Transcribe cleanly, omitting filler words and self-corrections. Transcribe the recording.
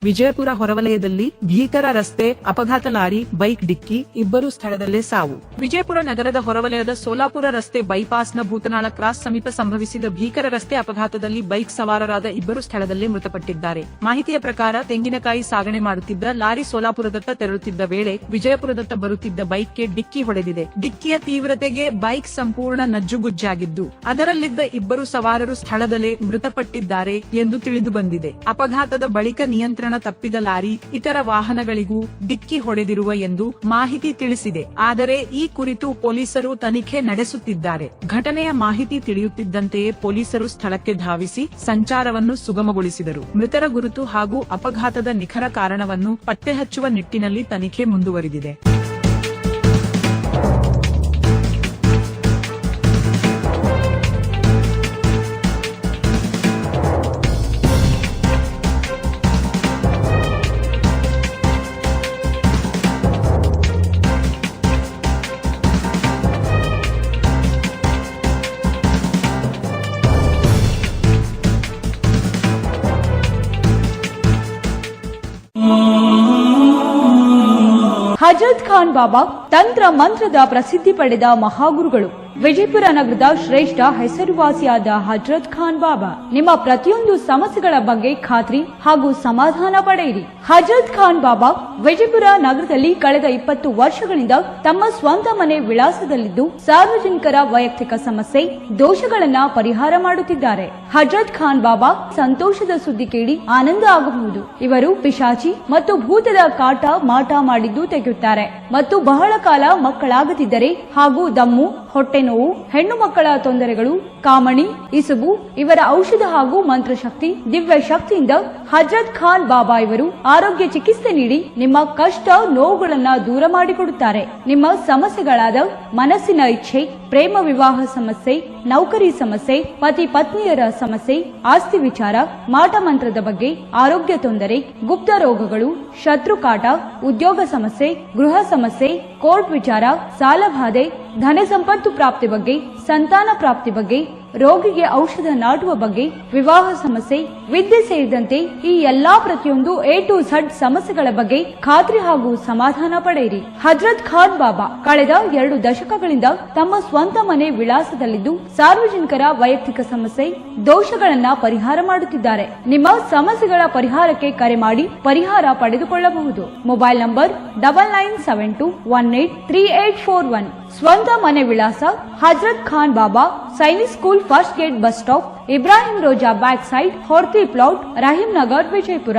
ವಿಜಯಪುರ ಹೊರವಲಯದಲ್ಲಿ ಭೀಕರ ರಸ್ತೆ ಅಪಘಾತ, ಲಾರಿ ಬೈಕ್ ಡಿಕ್ಕಿ, ಇಬ್ಬರು ಸ್ಥಳದಲ್ಲೇ ಸಾವು. ವಿಜಯಪುರ ನಗರದ ಹೊರವಲಯದ ಸೋಲಾಪುರ ರಸ್ತೆ ಬೈಪಾಸ್ನ ಭೂತನಾಳ ಕ್ರಾಸ್ ಸಮೀಪ ಸಂಭವಿಸಿದ ಭೀಕರ ರಸ್ತೆ ಅಪಘಾತದಲ್ಲಿ ಬೈಕ್ ಸವಾರರಾದ ಇಬ್ಬರು ಸ್ಥಳದಲ್ಲೇ ಮೃತಪಟ್ಟಿದ್ದಾರೆ. ಮಾಹಿತಿಯ ಪ್ರಕಾರ ತೆಂಗಿನಕಾಯಿ ಸಾಗಣೆ ಮಾಡುತ್ತಿದ್ದ ಲಾರಿ ಸೋಲಾಪುರದತ್ತ ತೆರಳುತ್ತಿದ್ದ ವೇಳೆ ವಿಜಯಪುರದತ್ತ ಬರುತ್ತಿದ್ದ ಬೈಕ್ಗೆ ಡಿಕ್ಕಿ ಹೊಡೆದಿದೆ. ಡಿಕ್ಕಿಯ ತೀವ್ರತೆಗೆ ಬೈಕ್ ಸಂಪೂರ್ಣ ನಜ್ಜುಗುಜ್ಜಾಗಿದ್ದು ಅದರಲ್ಲಿದ್ದ ಇಬ್ಬರು ಸವಾರರು ಸ್ಥಳದಲ್ಲೇ ಮೃತಪಟ್ಟಿದ್ದಾರೆ ಎಂದು ತಿಳಿದು ಬಂದಿದೆ. ಅಪಘಾತದ ಬಳಿಕ ನಿಯಂತ್ರಣ ತಪ್ಪಿದ ಲಾರಿ ಇತರ ವಾಹನಗಳಿಗೂ ಡಿಕ್ಕಿ ಹೊಡೆದಿರುವ ಎಂದು ಮಾಹಿತಿ ತಿಳಿಸಿದೆ. ಆದರೆ ಈ ಕುರಿತು ಪೊಲೀಸರು ತನಿಖೆ ನಡೆಸುತ್ತಿದ್ದಾರೆ. ಘಟನೆಯ ಮಾಹಿತಿ ತಿಳಿಯುತ್ತಿದ್ದಂತೆಯೇ ಪೊಲೀಸರು ಸ್ಥಳಕ್ಕೆ ಧಾವಿಸಿ ಸಂಚಾರವನ್ನು ಸುಗಮಗೊಳಿಸಿದರು. ಮೃತರ ಗುರುತು ಹಾಗೂ ಅಪಘಾತದ ನಿಖರ ಕಾರಣವನ್ನು ಪತ್ತೆ ಹಚ್ಚುವ ನಿಟ್ಟಿನಲ್ಲಿ ತನಿಖೆ ಮುಂದುವರಿದಿದೆ. ಹಜರತ್ ಖಾನ್ ಬಾಬಾ ತಂತ್ರ ಮಂತ್ರದ ಪ್ರಸಿದ್ಧಿ ಪಡೆದ ಮಹಾಗುರುಗಳು. ವಿಜಯಪುರ ನಗರದ ಶ್ರೇಷ್ಠ ಹೆಸರುವಾಸಿಯಾದ ಹಜರತ್ ಖಾನ್ ಬಾಬಾ ನಿಮ್ಮ ಪ್ರತಿಯೊಂದು ಸಮಸ್ಯೆಗಳ ಬಗ್ಗೆ ಖಾತ್ರಿ ಹಾಗೂ ಸಮಾಧಾನ ಪಡೆಯಿರಿ. ಹಜರತ್ ಖಾನ್ ಬಾಬಾ ವಿಜಯಪುರ ನಗರದಲ್ಲಿ ಕಳೆದ 20 ವರ್ಷಗಳಿಂದ ತಮ್ಮ ಸ್ವಂತ ಮನೆ ವಿಳಾಸದಲ್ಲಿದ್ದು ಸಾರ್ವಜನಿಕರ ವೈಯಕ್ತಿಕ ಸಮಸ್ಯೆ ದೋಷಗಳನ್ನ ಪರಿಹಾರ ಮಾಡುತ್ತಿದ್ದಾರೆ. ಹಜರತ್ ಖಾನ್ ಬಾಬಾ ಸಂತೋಷದ ಸುದ್ದಿ ಕೇಳಿ ಆನಂದ ಆಗಬಹುದು. ಇವರು ಪಿಶಾಚಿ ಮತ್ತು ಭೂತದ ಕಾಟ ಮಾಟ ಮಾಡಿದ್ದು ತೆಗೆಯುತ್ತಾರೆ ಮತ್ತು ಬಹಳ ಕಾಲ ಮಕ್ಕಳಾಗದಿದ್ದರೆ ಹಾಗೂ ದಮ್ಮು, ಹೊಟ್ಟೆ ನೋವು, ಹೆಣ್ಣು ಮಕ್ಕಳ ತೊಂದರೆಗಳು, ಕಾಮಣಿ, ಇಸುಬು ಇವರ ಔಷಧ ಹಾಗೂ ಮಂತ್ರಶಕ್ತಿ, ದಿವ್ಯ ಶಕ್ತಿಯಿಂದ ಹಜರತ್ ಖಾನ್ ಬಾಬಾ ಇವರು ಆರೋಗ್ಯ ಚಿಕಿತ್ಸೆ ನೀಡಿ ನಿಮ್ಮ ಕಷ್ಟ ನೋವುಗಳನ್ನ ದೂರ ಮಾಡಿಕೊಡುತ್ತಾರೆ. ನಿಮ್ಮ ಸಮಸ್ಯೆಗಳಾದ ಮನಸ್ಸಿನ ಇಚ್ಛೆ, ಪ್ರೇಮ ವಿವಾಹ ಸಮಸ್ಯೆ, ನೌಕರಿ ಸಮಸ್ಯೆ, ಪತಿ ಪತ್ನಿಯರ ಸಮಸ್ಯೆ, ಆಸ್ತಿ ವಿಚಾರ, ಮಾಟ ಮಂತ್ರದ ಬಗ್ಗೆ, ಆರೋಗ್ಯ ತೊಂದರೆ, ಗುಪ್ತ ರೋಗಗಳು, ಶತ್ರುಕಾಟ, ಉದ್ಯೋಗ ಸಮಸ್ಯೆ, ಗೃಹ ಸಮಸ್ಯೆ, ಕೋರ್ಟ್ ವಿಚಾರ, ಸಾಲಬಾಧೆ, ಧನ ಸಂಪತ್ತು ಪ್ರಾಪ್ತಿ ಬಗ್ಗೆ, ಸಂತಾನ ಪ್ರಾಪ್ತಿ ಬಗ್ಗೆ, ರೋಗಿಗೆ ಔಷಧ ನಾಟುವ ಬಗ್ಗೆ, ವಿವಾಹ ಸಮಸ್ಯೆ, ವಿದ್ಯೆ ಸೇರಿದಂತೆ ಈ ಎಲ್ಲಾ ಪ್ರತಿಯೊಂದು A to Z ಸಮಸ್ಯೆಗಳ ಬಗ್ಗೆ ಖಾತ್ರಿ ಹಾಗೂ ಸಮಾಧಾನ ಪಡೆಯಿರಿ. ಹಜರತ್ ಖಾನ್ ಬಾಬಾ ಕಳೆದ 2 ದಶಕಗಳಿಂದ ತಮ್ಮ ಸ್ವಂತ ಮನೆ ವಿಳಾಸದಲ್ಲಿದ್ದು ಸಾರ್ವಜನಿಕರ ವೈಯಕ್ತಿಕ ಸಮಸ್ಯೆ ದೋಷಗಳನ್ನ ಪರಿಹಾರ ಮಾಡುತ್ತಿದ್ದಾರೆ. ನಿಮ್ಮ ಸಮಸ್ಯೆಗಳ ಪರಿಹಾರಕ್ಕೆ ಕರೆ ಮಾಡಿ ಪರಿಹಾರ ಪಡೆದುಕೊಳ್ಳಬಹುದು. Mobile number 9972183841. ಸ್ವಂತ ಮನೆ ವಿಳಾಸ Hazrat Khan Baba, Sainik school, first gate, bus stop, Ibrahim Roza back side, Horti plot, Rahim Nagar, Vijayapura.